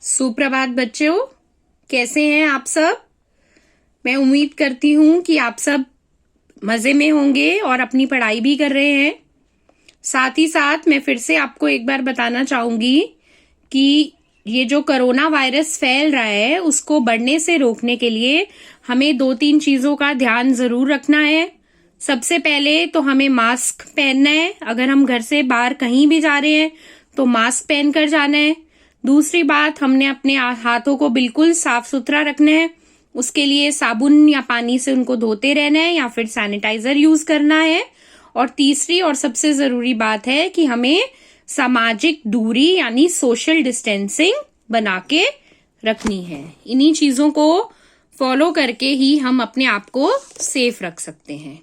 सुप्रभात बच्चों, कैसे हैं आप सब। मैं उम्मीद करती हूँ कि आप सब मजे में होंगे और अपनी पढ़ाई भी कर रहे हैं। साथ ही साथ मैं फिर से आपको एक बार बताना चाहूंगी कि ये जो कोरोना वायरस फैल रहा है उसको बढ़ने से रोकने के लिए हमें 2-3 चीजों का ध्यान जरूर रखना है। सबसे पहले तो हमें मास्क पहनना है। अगर हम घर से बाहर कहीं भी जा रहे हैं तो मास्क पहन कर जाना है। दूसरी बात, हमने अपने हाथों को बिल्कुल साफ सुथरा रखना है। उसके लिए साबुन या पानी से उनको धोते रहना है या फिर सैनिटाइजर यूज करना है। और तीसरी और सबसे जरूरी बात है कि हमें सामाजिक दूरी यानी सोशल डिस्टेंसिंग बना के रखनी है। इन्हीं चीजों को फॉलो करके ही हम अपने आप को सेफ रख सकते हैं।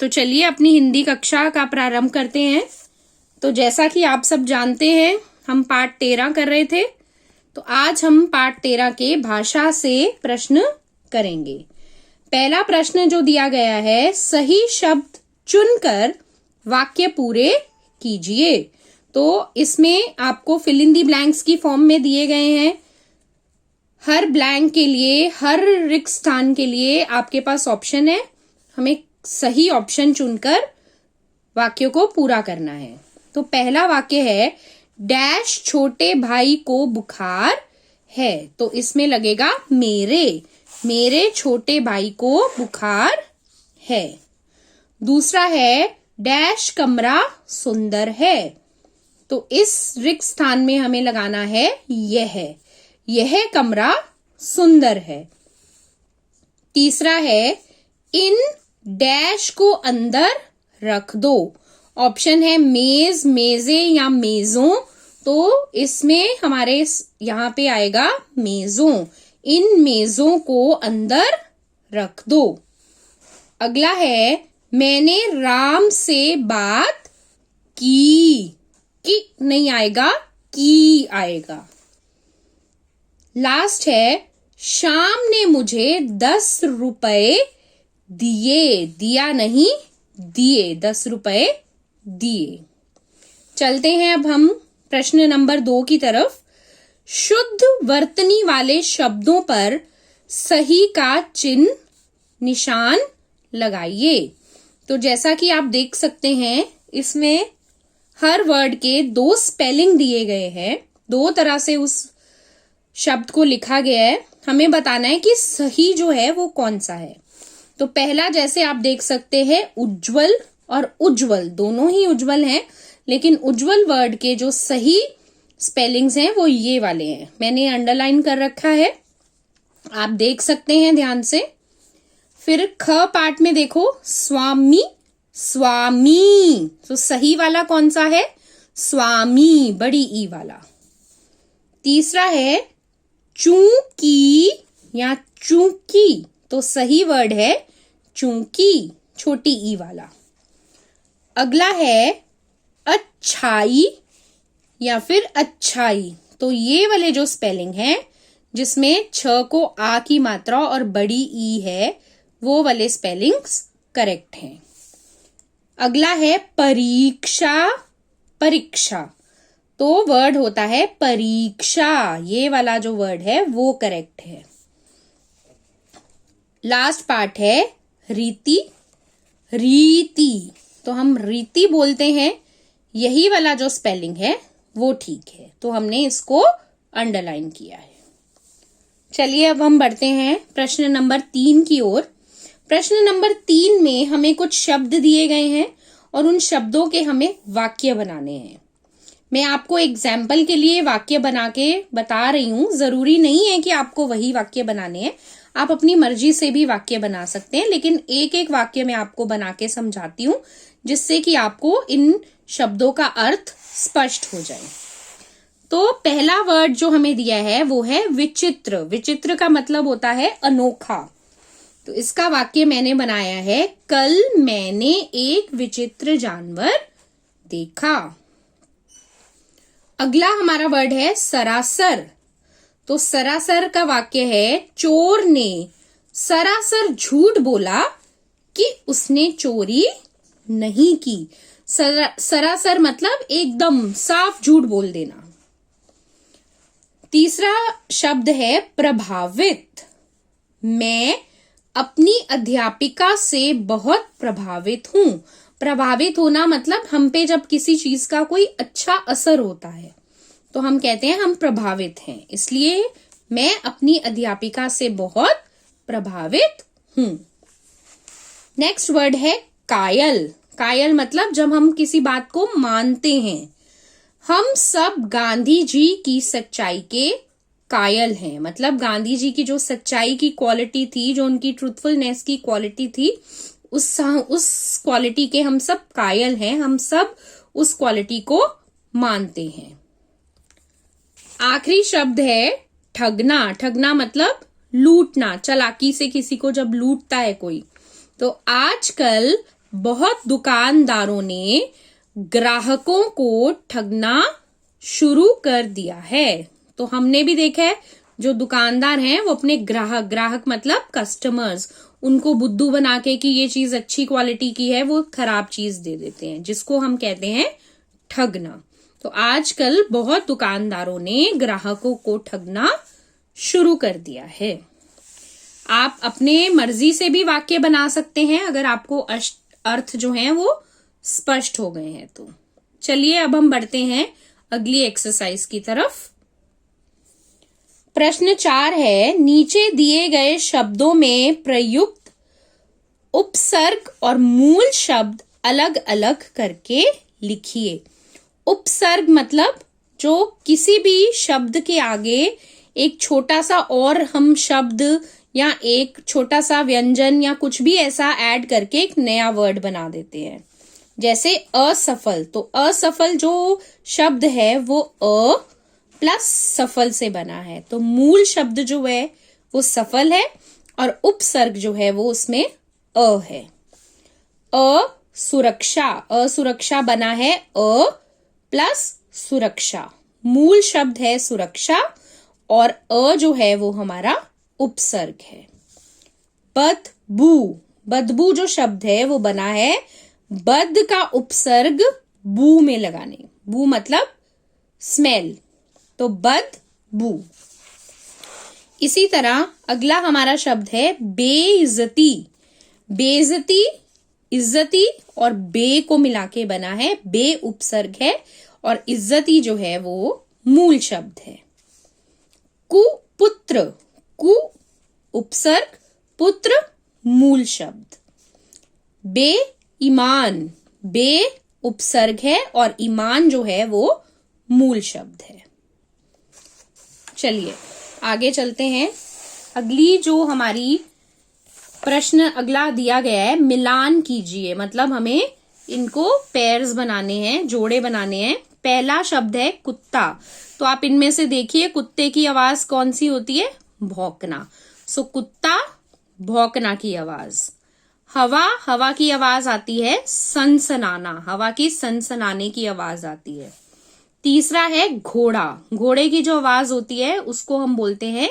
तो चलिए अपनी हिंदी कक्षा का प्रारंभ करते हैं। तो जैसा कि आप सब जानते हैं, हम पाठ 13 कर रहे थे। तो आज हम पाठ 13 के भाषा से प्रश्न करेंगे। पहला प्रश्न जो दिया गया है, सही शब्द चुनकर वाक्य पूरे कीजिए। तो इसमें आपको फिल इन दी ब्लैंक्स की फॉर्म में दिए गए हैं। हर ब्लैंक के लिए, हर रिक्त स्थान के लिए आपके पास ऑप्शन है। हमें सही ऑप्शन चुनकर वाक्य को पूरा करना है। तो पहला वाक्य है, डैश छोटे भाई को बुखार है। तो इसमें लगेगा मेरे छोटे भाई को बुखार है। दूसरा है, डैश कमरा सुंदर है। तो इस रिक्त स्थान में हमें लगाना है यह कमरा सुंदर है। तीसरा है, इन डैश को अंदर रख दो। ऑप्शन है मेज, मेजे या मेजों। तो इसमें हमारे यहां पे आएगा मेजों। इन मेजों को अंदर रख दो। अगला है, मैंने राम से बात की नहीं आएगा, की आएगा। लास्ट है, शाम ने मुझे 10 रुपए दिए। दिया नहीं, दिए, 10 रुपए दिए। चलते हैं अब हम प्रश्न नंबर 2 की तरफ। शुद्ध वर्तनी वाले शब्दों पर सही का चिन्ह निशान लगाइए। तो जैसा कि आप देख सकते हैं, इसमें हर वर्ड के 2 स्पेलिंग दिए गए हैं। 2 तरह से उस शब्द को लिखा गया है। हमें बताना है कि सही जो है वो कौन सा है। तो पहला, जैसे आप देख सकते हैं, उज्जवल और उज्जवल दोनों ही उज्जवल हैं, लेकिन उज्जवल वर्ड के जो सही स्पेलिंग्स हैं वो ये वाले हैं। मैंने अंडरलाइन कर रखा है, आप देख सकते हैं ध्यान से। फिर ख पार्ट में देखो, स्वामी, स्वामी। तो सही वाला कौन सा है? स्वामी, बड़ी ई वाला। तीसरा है चूंकि या चूंकि। तो सही वर्ड है चूंकि, छोटी ई वाला। अगला है अच्छाई या फिर अच्छाई। तो ये वाले जो स्पेलिंग है जिसमें छ को आ की मात्रा और बड़ी ई है, वो वाले स्पेलिंग्स करेक्ट हैं। अगला है परीक्षा, परीक्षा। तो वर्ड होता है परीक्षा, ये वाला जो वर्ड है वो करेक्ट है। लास्ट पार्ट है रीति, रीति। तो हम रीति बोलते हैं, यही वाला जो स्पेलिंग है वो ठीक है। तो हमने इसको अंडरलाइन किया है। चलिए अब हम बढ़ते हैं प्रश्न नंबर 3 की ओर। प्रश्न नंबर 3 में हमें कुछ शब्द दिए गए हैं और उन शब्दों के हमें वाक्य बनाने हैं। मैं आपको एग्जाम्पल के लिए वाक्य बना के बता रही हूं। जरूरी नहीं है कि आपको वही वाक्य बनाने हैं, आप अपनी मर्जी से भी वाक्य बना सकते हैं, लेकिन एक एक वाक्य मैं आपको बना के समझाती हूँ जिससे कि आपको इन शब्दों का अर्थ स्पष्ट हो जाए। तो पहला वर्ड जो हमें दिया है वो है विचित्र। विचित्र का मतलब होता है अनोखा। तो इसका वाक्य मैंने बनाया है, कल मैंने एक विचित्र जानवर देखा। अगला हमारा वर्ड है सरासर। तो सरासर का वाक्य है, चोर ने सरासर झूठ बोला कि उसने चोरी नहीं की। सरासर मतलब एकदम साफ झूठ बोल देना। तीसरा शब्द है प्रभावित। मैं अपनी अध्यापिका से बहुत प्रभावित हूं। प्रभावित होना मतलब हम पे जब किसी चीज का कोई अच्छा असर होता है तो हम कहते हैं हम प्रभावित हैं। इसलिए मैं अपनी अध्यापिका से बहुत प्रभावित हूं। नेक्स्ट वर्ड है कायल। कायल मतलब जब हम किसी बात को मानते हैं। हम सब गांधी जी की सच्चाई के कायल हैं। मतलब गांधी जी की जो सच्चाई की क्वालिटी थी, जो उनकी ट्रूथफुलनेस की क्वालिटी थी, उस क्वालिटी के हम सब कायल हैं। हम सब उस क्वालिटी को मानते हैं। आखिरी शब्द है ठगना। ठगना मतलब लूटना, चालाकी से किसी को जब लूटता है कोई। तो आजकल बहुत दुकानदारों ने ग्राहकों को ठगना शुरू कर दिया है। तो हमने भी देखा है जो दुकानदार हैं वो अपने ग्राहक मतलब कस्टमर्स, उनको बुद्धू बना के कि ये चीज अच्छी क्वालिटी की है, वो खराब चीज दे देते हैं, जिसको हम कहते हैं ठगना। तो आजकल बहुत दुकानदारों ने ग्राहकों को ठगना शुरू कर दिया है। आप अपने मर्जी से भी वाक्य बना सकते हैं अगर आपको अर्थ जो हैं वो स्पष्ट हो गए हैं तो। चलिए अब हम बढ़ते हैं अगली एक्सरसाइज की तरफ। प्रश्न 4 है, नीचे दिए गए शब्दों में प्रयुक्त उपसर्ग और मूल शब्द अलग अलग करके लिखिए। उपसर्ग मतलब जो किसी भी शब्द के आगे एक छोटा सा और हम शब्द या एक छोटा सा व्यंजन या कुछ भी ऐसा ऐड करके एक नया वर्ड बना देते हैं। जैसे असफल, तो असफल जो शब्द है वो अ प्लस सफल से बना है। तो मूल शब्द जो है वो सफल है और उपसर्ग जो है वो उसमें अ है। असुरक्षा, असुरक्षा बना है अ प्लस सुरक्षा। मूल शब्द है सुरक्षा और अ जो है वो हमारा उपसर्ग है। बदबू, बदबू जो शब्द है वो बना है बद का उपसर्ग बू में लगाने। बू मतलब स्मेल, तो बदबू। इसी तरह अगला हमारा शब्द है बेइज्जती। बेइज्जती इज्जती और बे को मिला के बना है, बे उपसर्ग है और इज्जती जो है वो मूल शब्द है। कुपुत्र, कु उपसर्ग, पुत्र मूल शब्द। बेईमान, बे उपसर्ग है और ईमान जो है वो मूल शब्द है। चलिए आगे चलते हैं। अगली जो हमारी प्रश्न अगला दिया गया है, मिलान कीजिए। मतलब हमें इनको पेयर्स बनाने हैं, जोड़े बनाने हैं। पहला शब्द है कुत्ता। तो आप इनमें से देखिए कुत्ते की आवाज कौन सी होती है? भौंकना। सो कुत्ता भौंकना की आवाज। हवा, हवा की आवाज आती है सनसनाना, हवा की सनसनाने की आवाज आती है। तीसरा है घोड़ा, घोड़े की जो आवाज होती है उसको हम बोलते हैं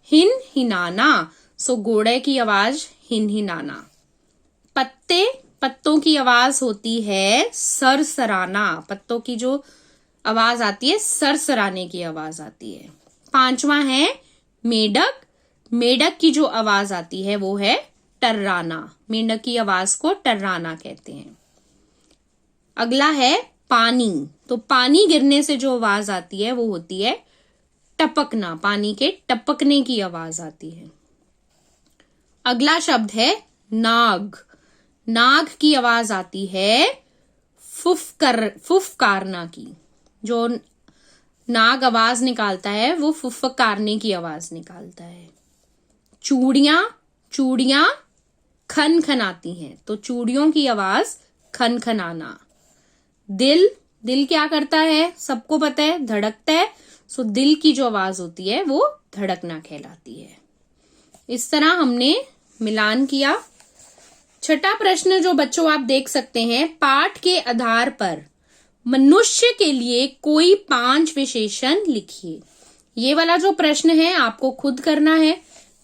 हिन हिनाना। सो घोड़े की आवाज हिन हिनाना। पत्ते, पत्तों की आवाज होती है सरसराना, पत्तों की जो आवाज आती है सरसराने की आवाज आती है। पांचवा है मेढक, मेढक की जो आवाज आती है वो है टर्राना, मेंढक की आवाज को टर्राना कहते हैं। अगला है पानी, तो पानी गिरने से जो आवाज आती है वो होती है टपकना, पानी के टपकने की आवाज आती है। अगला शब्द है नाग, नाग की आवाज आती है फुफकारना की। जो नाग आवाज निकालता है वो फुफकारने की आवाज निकालता है। चूड़ियां, चूड़ियां खनखनाती हैं, तो चूड़ियों की आवाज खनखनाना। दिल, दिल क्या करता है सबको पता है, धड़कता है। सो दिल की जो आवाज होती है वो धड़कना कहलाती है। इस तरह हमने मिलान किया। छठा प्रश्न जो बच्चों आप देख सकते हैं, पाठ के आधार पर मनुष्य के लिए कोई 5 विशेषण लिखिए। ये वाला जो प्रश्न है आपको खुद करना है।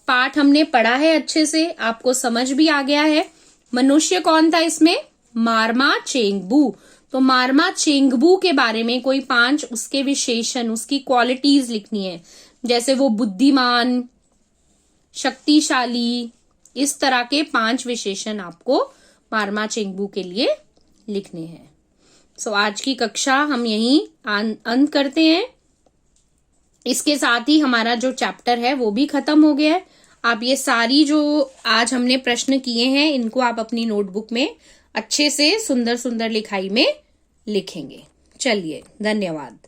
पाठ हमने पढ़ा है अच्छे से, आपको समझ भी आ गया है। मनुष्य कौन था इसमें? मारमा चेंगबू। तो मारमा चेंगबू के बारे में कोई 5 उसके विशेषण, उसकी क्वालिटीज लिखनी है। जैसे वो बुद्धिमान, शक्तिशाली, इस तरह के 5 विशेषण आपको मारमा चेंगबू के लिए लिखने हैं। सो आज की कक्षा हम यहीं अंत करते हैं। इसके साथ ही हमारा जो चैप्टर है वो भी खत्म हो गया है। आप ये सारी जो आज हमने प्रश्न किए हैं इनको आप अपनी नोटबुक में अच्छे से सुंदर सुंदर लिखाई में लिखेंगे। चलिए, धन्यवाद।